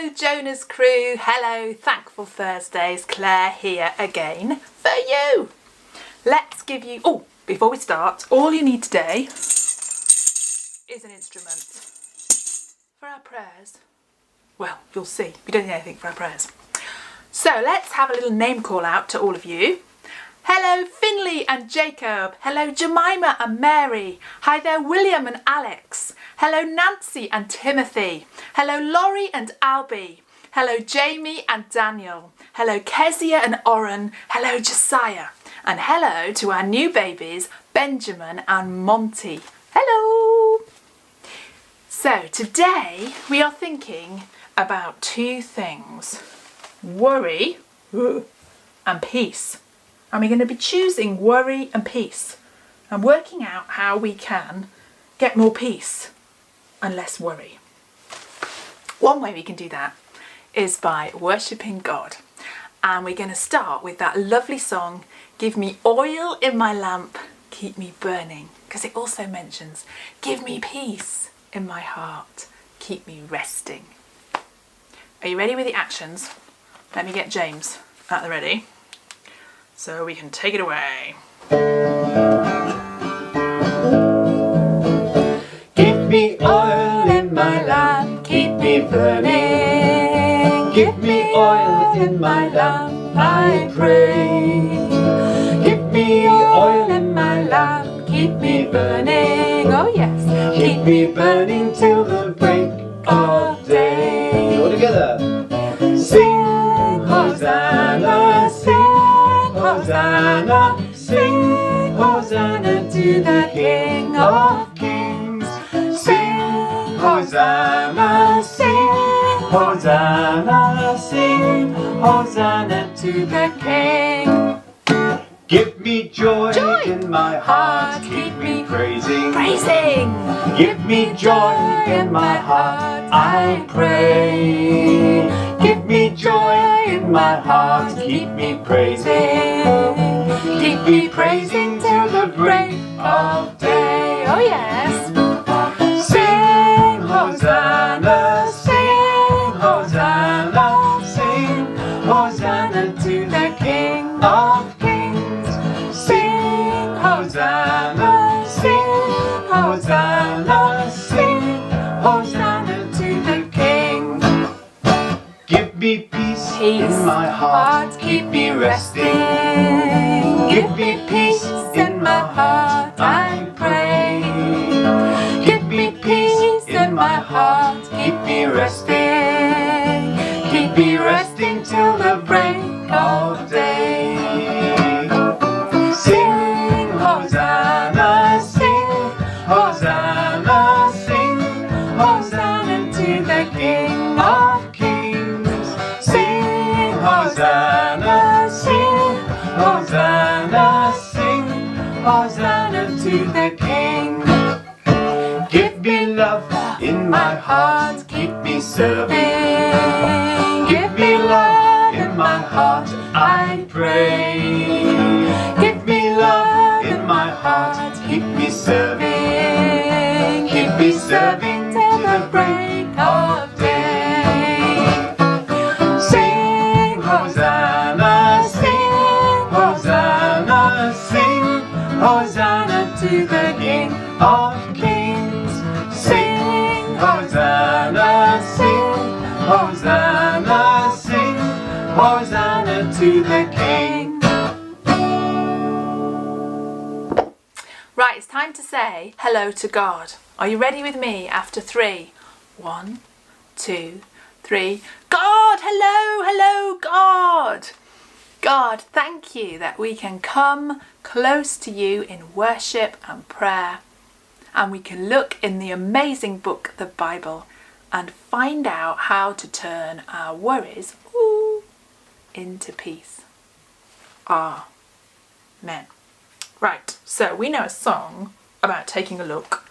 Hello Jonah's crew, hello Thankful Thursdays, Claire here again for you. Let's give you, before we start, all you need today is an instrument for our prayers. Well, you'll see, we don't need anything for our prayers. So let's have a little name call out to all of you. Hello Finley and Jacob. Hello Jemima and Mary. Hi there William and Alex. Hello Nancy and Timothy. Hello Laurie and Albie. Hello Jamie and Daniel. Hello Kezia and Oren. Hello Josiah. And hello to our new babies Benjamin and Monty. Hello. So today we are thinking about two things. Worry and peace. And we're going to be choosing worry and peace and working out how we can get more peace and less worry. One way we can do that is by worshipping God. And we're going to start with that lovely song, Give Me Oil in My Lamp, Keep Me Burning. Because it also mentions, give me peace in my heart, keep me resting. Are you ready with the actions? Let me get James at the ready, so we can take it away. Give me oil in my lamp, keep me burning. Give me oil in my lamp, I pray. Give me oil in my lamp, keep me burning. Oh yes. Keep me burning till the break of day. All together. Sing Hosanna, sing Hosanna, sing Hosanna to the King of Kings. Sing Hosanna, sing Hosanna, sing Hosanna to the King. Give me joy in my heart, keep me praising. Give me joy in my heart, I pray. Give me joy in my heart, keep me praising. Keep me praising till the break of day. Oh yes. Sing Hosanna, sing Hosanna, sing Hosanna to the King of Kings. Sing Hosanna, sing Hosanna, sing Hosanna to the King. Give me peace in my heart, keep me resting. Give me peace in my heart, I pray. Give me peace in my heart, keep me resting. Keep me resting till the break of day. Sing Hosanna, sing Hosanna, sing Hosanna to the King of Kings. Sing Hosanna, sing Hosanna, sing Hosanna to the King. Give me love in my heart, keep me serving. Give me love in my heart, I pray. Give me love in my heart, keep me serving. Keep me serving till the break of day. Sing Hosanna, sing Hosanna, sing Hosanna to the King of Kings. Sing Hosanna, sing Hosanna, sing Hosanna to the King. Right, it's time to say hello to God. Are you ready with me after 3? 1, 2, 3. God, hello, hello, God. God, thank you that we can come close to you in worship and prayer, and we can look in the amazing book, the Bible, and find out how to turn our worries into peace. Amen. Right, so we know a song about taking a look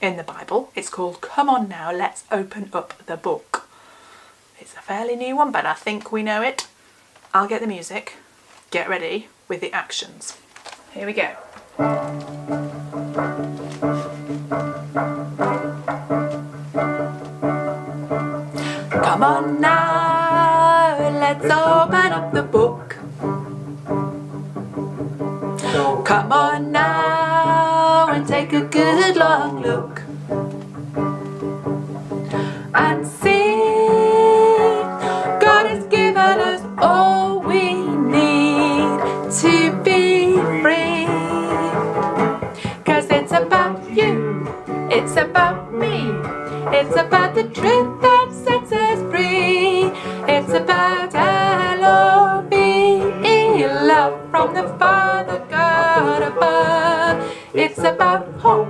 in the Bible. It's called Come On Now, Let's Open Up the Book. It's a fairly new one, but I think we know it. I'll get the music. Get ready with the actions. Here we go. Come on now, let's open up the book. Come on now and take a good long look and see God has given us all we need to be free. 'Cause it's about you, it's about me, it's about the truth that sets us free. It's about L-O-V-E, love from the Father God above. It's about hope,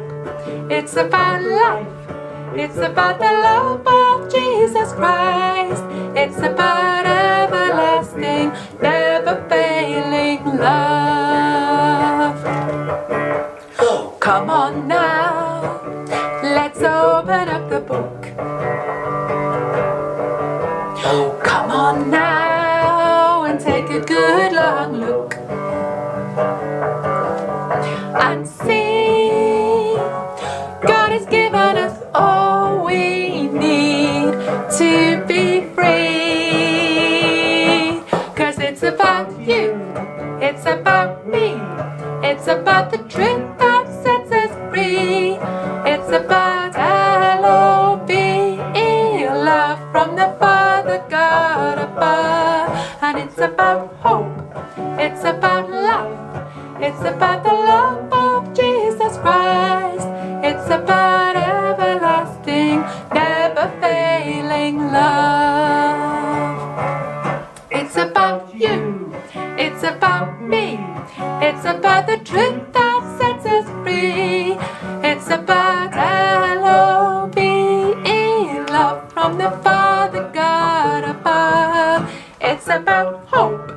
it's about life, it's about the love of Jesus Christ. It's about everlasting, never failing love. Come on now, let's open up the book. Come on now and take a good long look and see God has given us all we need to be free. 'Cause it's about you, it's about me, it's about the truth that sets us free. It's about L-O-V-E, love from the Father God above. And it's about hope, it's about life, it's about the love of Jesus Christ. It's about everlasting, never failing love. It's about you, it's about me, it's about the truth that sets us free. It's about L-O-V-E, love from the Father God above. It's about hope,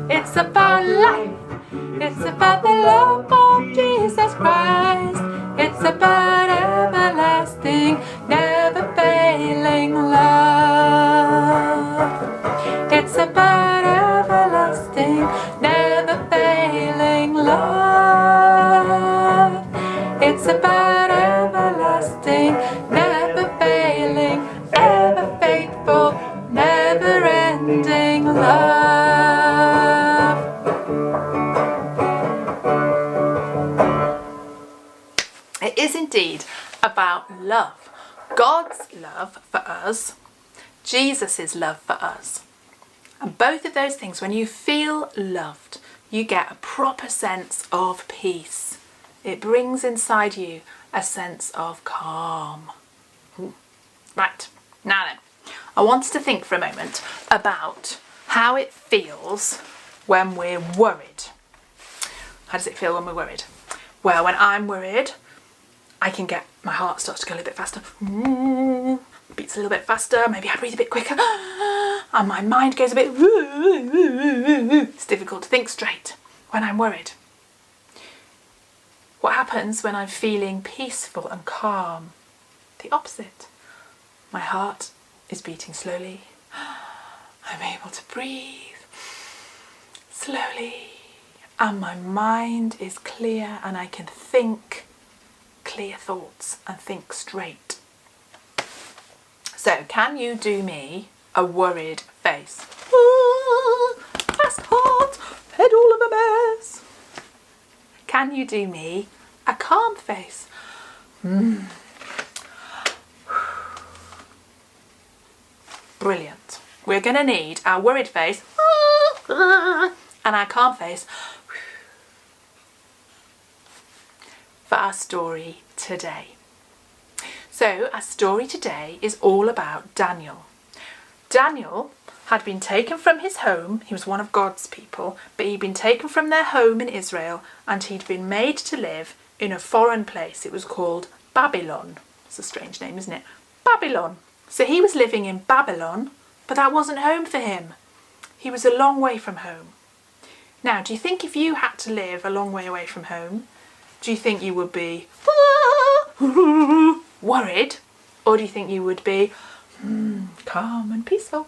it's about life, it's about the love of Jesus Christ. It's about everlasting, never failing love. It's about everlasting, never failing love. It's about everlasting, never failing, ever faithful, never ending love. It is indeed about love. God's love for us, Jesus' love for us. And both of those things, when you feel loved, you get a proper sense of peace. It brings inside you a sense of calm. Ooh. Right, now then, I want us to think for a moment about how it feels when we're worried. How does it feel when we're worried? Well, when I'm worried, I can get, my heart starts to go a little bit faster. Beats a little bit faster, maybe I breathe a bit quicker. And my mind goes a bit, it's difficult to think straight when I'm worried. What happens when I'm feeling peaceful and calm? The opposite. My heart is beating slowly. I'm able to breathe slowly. And my mind is clear and I can think clear thoughts and think straight. So, can you do me a worried face? Fast heart, head all of a mess. Can you do me a calm face? Brilliant. We're going to need our worried face and our calm face for our story today. So our story today is all about Daniel. Daniel had been taken from his home. He was one of God's people, but he'd been taken from their home in Israel and he'd been made to live in a foreign place. It was called Babylon. It's a strange name, isn't it? Babylon. So he was living in Babylon, but that wasn't home for him. He was a long way from home. Now, do you think if you had to live a long way away from home, do you think you would be worried, or do you think you would be calm and peaceful?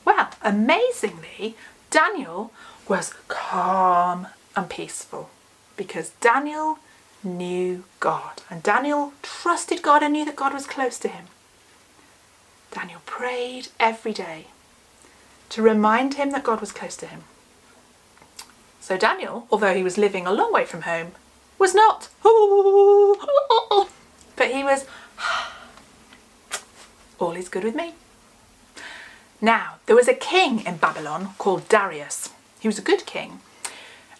Well, amazingly, Daniel was calm and peaceful because Daniel knew God and Daniel trusted God and knew that God was close to him. Daniel prayed every day to remind him that God was close to him. So Daniel, although he was living a long way from home, was not, but he was, all is good with me. Now, there was a king in Babylon called Darius. He was a good king.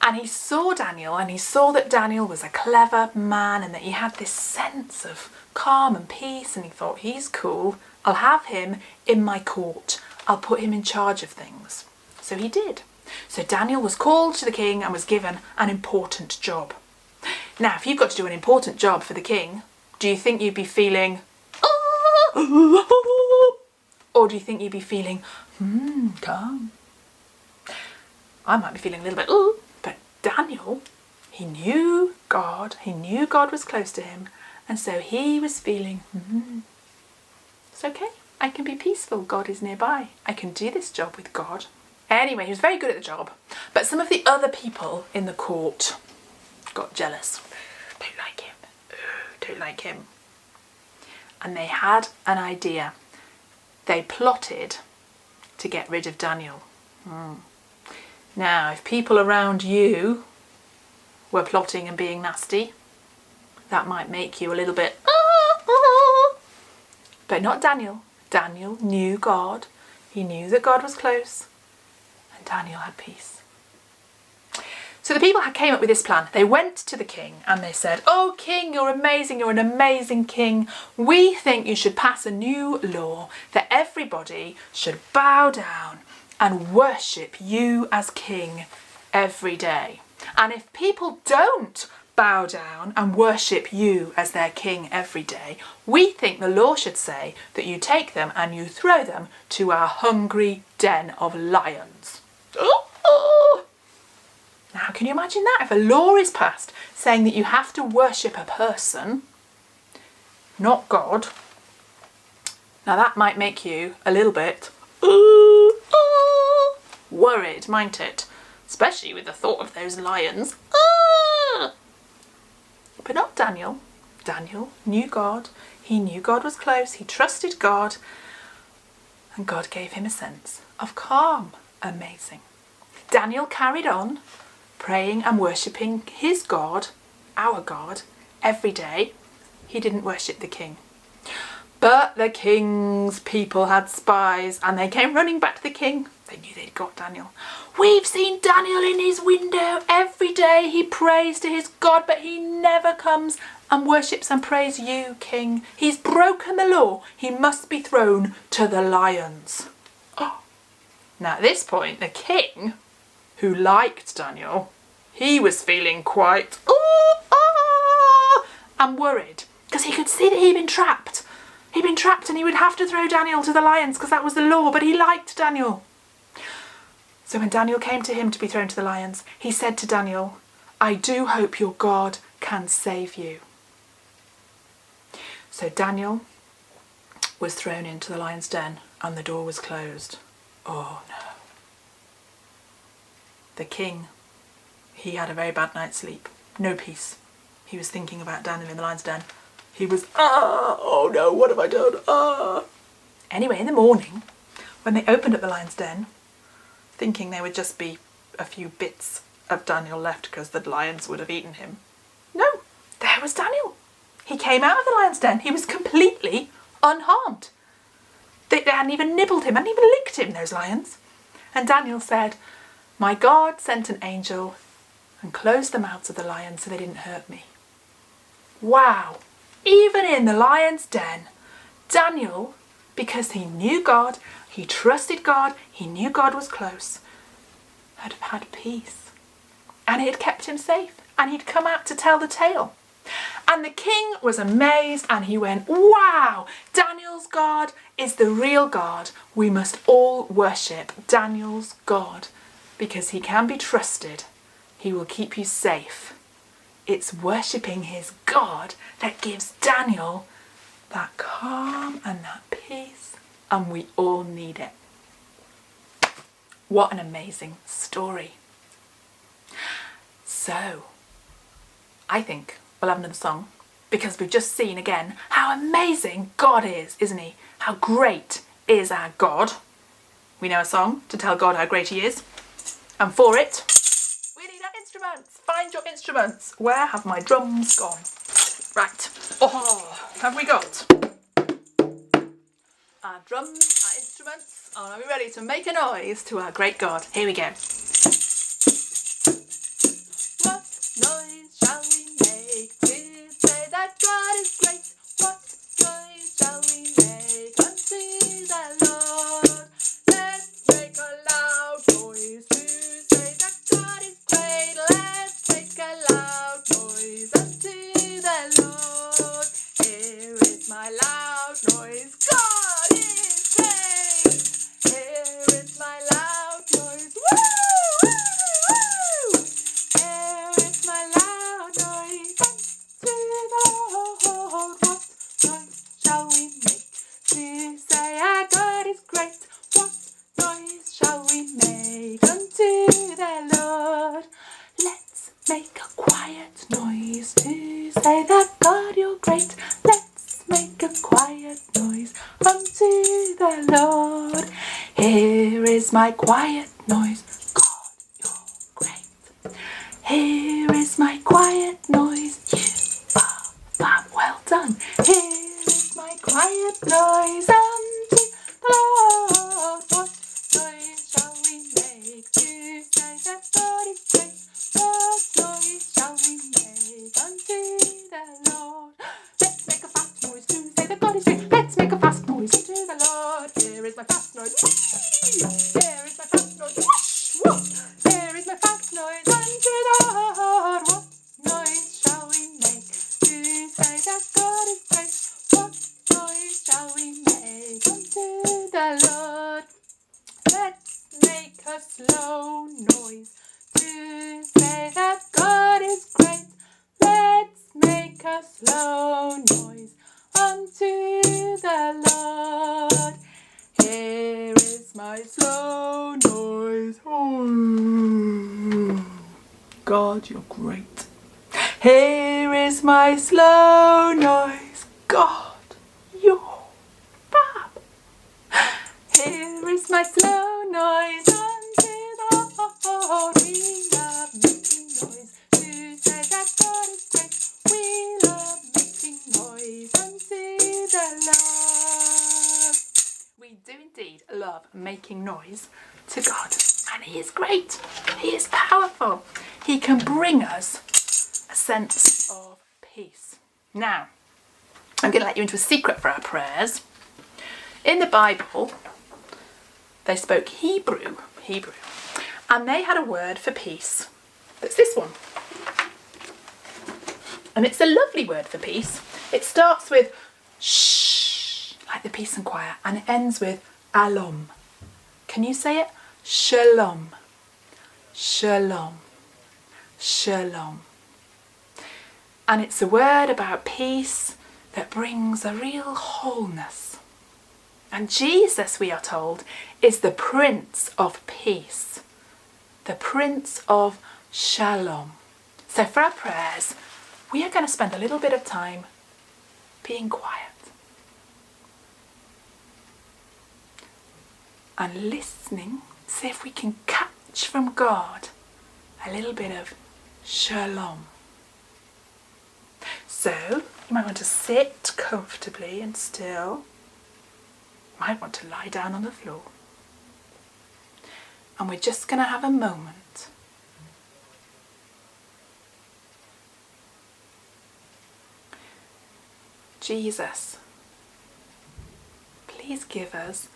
And he saw Daniel, and he saw that Daniel was a clever man and that he had this sense of calm and peace, and he thought, he's cool. I'll have him in my court. I'll put him in charge of things. So he did. So Daniel was called to the king and was given an important job. Now, if you've got to do an important job for the king, do you think you'd be feeling, or do you think you'd be feeling, calm? I might be feeling a little bit, but Daniel, he knew God was close to him, and so he was feeling, it's okay, I can be peaceful, God is nearby, I can do this job with God. Anyway, he was very good at the job, but some of the other people in the court got jealous. Don't like him. And they had an idea. They plotted to get rid of Daniel. Now, if people around you were plotting and being nasty, that might make you a little bit, but not Daniel. Daniel knew God. He knew that God was close, and Daniel had peace. So the people came up with this plan. They went to the king and they said, "Oh, king, you're amazing. You're an amazing king. We think you should pass a new law that everybody should bow down and worship you as king every day. And if people don't bow down and worship you as their king every day, we think the law should say that you take them and you throw them to our hungry den of lions." Now, can you imagine that? If a law is passed saying that you have to worship a person, not God, now that might make you a little bit worried, mightn't it? Especially with the thought of those lions. But not Daniel. Daniel knew God. He knew God was close. He trusted God. And God gave him a sense of calm. Amazing. Daniel carried on praying and worshipping his God, our God, every day. He didn't worship the king. But the king's people had spies and they came running back to the king. They knew they'd got Daniel. "We've seen Daniel in his window every day. He prays to his God, but he never comes and worships and prays you, king. He's broken the law. He must be thrown to the lions." Now at this point, the king, who liked Daniel, he was feeling quite and worried because he could see that he'd been trapped. He'd been trapped and he would have to throw Daniel to the lions because that was the law, but he liked Daniel. So when Daniel came to him to be thrown to the lions, he said to Daniel, "I do hope your God can save you." So Daniel was thrown into the lion's den and the door was closed. Oh no. The king, he had a very bad night's sleep. No peace. He was thinking about Daniel in the lion's den. He was, oh no, what have I done? Anyway, in the morning, when they opened up the lion's den, thinking there would just be a few bits of Daniel left because the lions would have eaten him. No, there was Daniel. He came out of the lion's den. He was completely unharmed. They hadn't even nibbled him, hadn't even licked him, those lions. And Daniel said, "My God sent an angel and closed the mouths of the lions so they didn't hurt me." Wow, even in the lion's den, Daniel, because he knew God, he trusted God, he knew God was close, had had peace. And it had kept him safe, and he'd come out to tell the tale. And the king was amazed and he went, "Wow, Daniel's God is the real God. We must all worship Daniel's God because he can be trusted. He will keep you safe." It's worshipping his God that gives Daniel that calm and that peace, and we all need it. What an amazing story. So, I think we'll have another song because we've just seen again how amazing God is, isn't he? How great is our God. We know a song to tell God how great he is. And for it, we need our instruments. Find your instruments. Where have my drums gone? Right. Oh, have we got our drums, our instruments? Oh, are we ready to make a noise to our great God? Here we go. What noise shall we make to say that God is great? What noise shall we make unto the Lord? Let's make a loud noise to say that God is great. Let's make a loud noise unto the Lord. Here is my loud noise. God is great. Here is my loud noise. Woo! Woo! Woo! Here is my loud noise unto the Lord. What noise shall we make to say our God is great? What noise shall we make unto the Lord? Let's make a quiet noise to say that God you're great. Let's make a quiet noise unto the Lord. Here is my quiet noise. God, you're great. Here is my quiet noise. You are fab. Well done. Here is my quiet noise unto the Lord. What noise shall we make to say that God is great? What noise shall we make unto the Lord? Let's make a fast noise to say that God is great. Let's make a fast noise unto the Lord. Here is my fast noise. Whee! Here is my fast noise. Whoosh! Whoosh! Here is my fast noise unto the Lord. What noise shall we make to say that God is great? What noise shall we make unto the Lord? Let's make a slow noise to say that God is great. Let's make a slow noise unto the Lord. Here is my slow noise. Oh, God, you're great. Here is my slow noise. God, you're fab. Here is my slow noise unto the Lord. We love making noise to say that God is great. We love making noise unto the Lord. We do indeed love making noise to God. And he is great. He is powerful. He can bring us a sense of peace. Now, I'm going to let you into a secret for our prayers. In the Bible, they spoke Hebrew, and they had a word for peace. That's this one. And it's a lovely word for peace. It starts with shh, like the peace and quiet, and it ends with alom. Can you say it? Shalom, shalom, shalom. And it's a word about peace that brings a real wholeness. And Jesus, we are told, is the Prince of Peace, the Prince of Shalom. So for our prayers, we are going to spend a little bit of time being quiet and listening, see if we can catch from God a little bit of Shalom. So you might want to sit comfortably and still. Might want to lie down on the floor. And we're just going to have a moment Jesus, please give us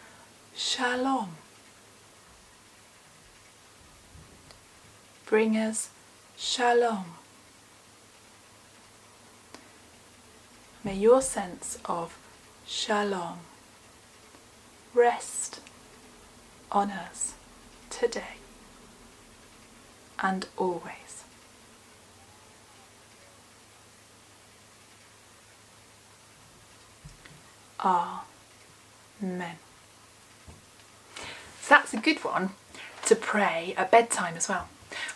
Shalom. Bring us Shalom. May your sense of Shalom rest on us today and always. Amen. So that's a good one to pray at bedtime as well.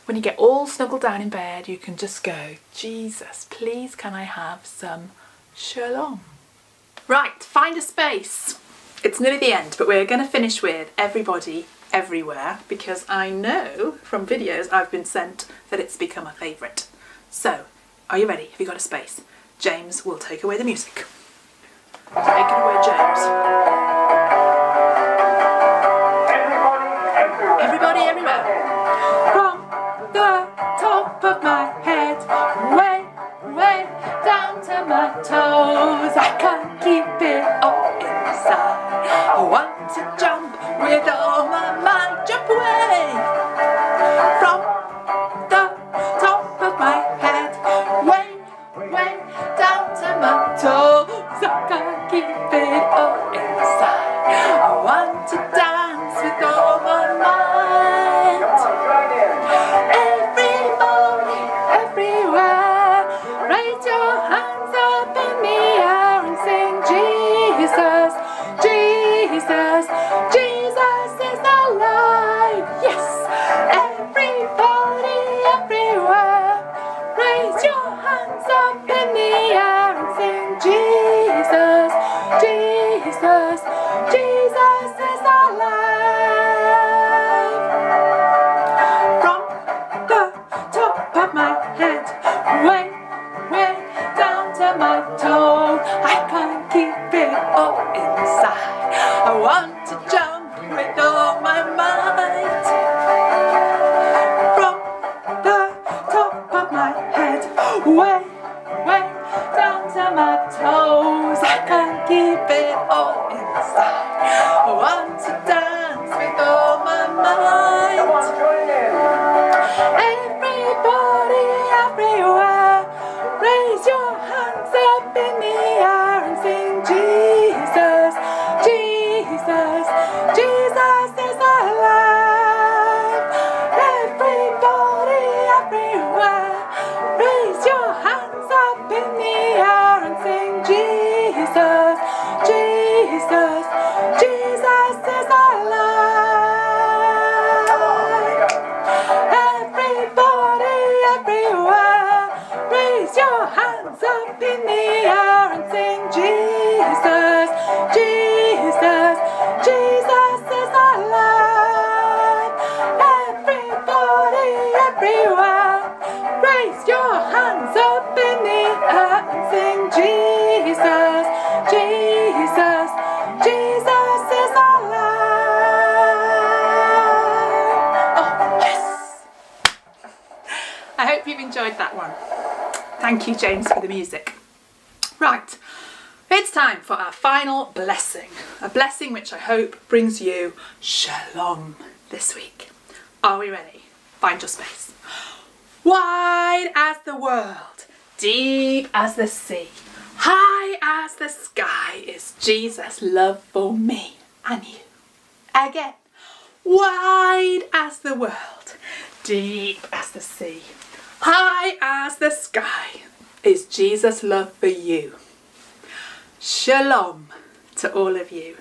When you get all snuggled down in bed, you can just go, Jesus, please can I have some Shalom? Right, find a space It's nearly the end, but we're going to finish with Everybody, Everywhere, because I know from videos I've been sent that it's become a favourite. So, are you ready? Have you got a space? James will take away the music. Take it away, James. Everybody, everywhere. From the top of my head, way, way down to my toes. I can't keep it all inside. I want to jump with all my might. Jump away. From the top of my head, way, way down to my toes. I can't keep it all inside. I want to dance with all my might. Everybody, everywhere, raise your hands up in the air and sing Jesus, Jesus, Jesus is alive. Yes, everybody, everywhere, raise your hands up in the air and sing Jesus, Jesus, Jesus is alive. From the top of my head, way, way down to my toe, I can't keep it all inside. I want to jump with all my might. From the top of my head, way, way down to my toes, I can't keep it all inside. I want to dance with all my might. Everybody, everywhere, raise your hands up in the air and sing Jesus, Jesus, Jesus is alive. Everybody, everywhere, raise your hands up in the air and sing Jesus, Jesus, Jesus is alive. Everybody, everywhere, raise your hands up in the air and sing Jesus, Jesus, Jesus is alive. Everybody, everywhere, raise your hands up in the air and sing Jesus, Jesus, Jesus is alive. Oh, yes! I hope you've enjoyed that one. Thank you, James, for the music. Right, it's time for our final blessing. A blessing which I hope brings you shalom this week. Are we ready? Find your space. Wide as the world, deep as the sea, high as the sky is Jesus' love for me and you. Again. Wide as the world, deep as the sea, high as the sky is Jesus' love for you. Shalom to all of you.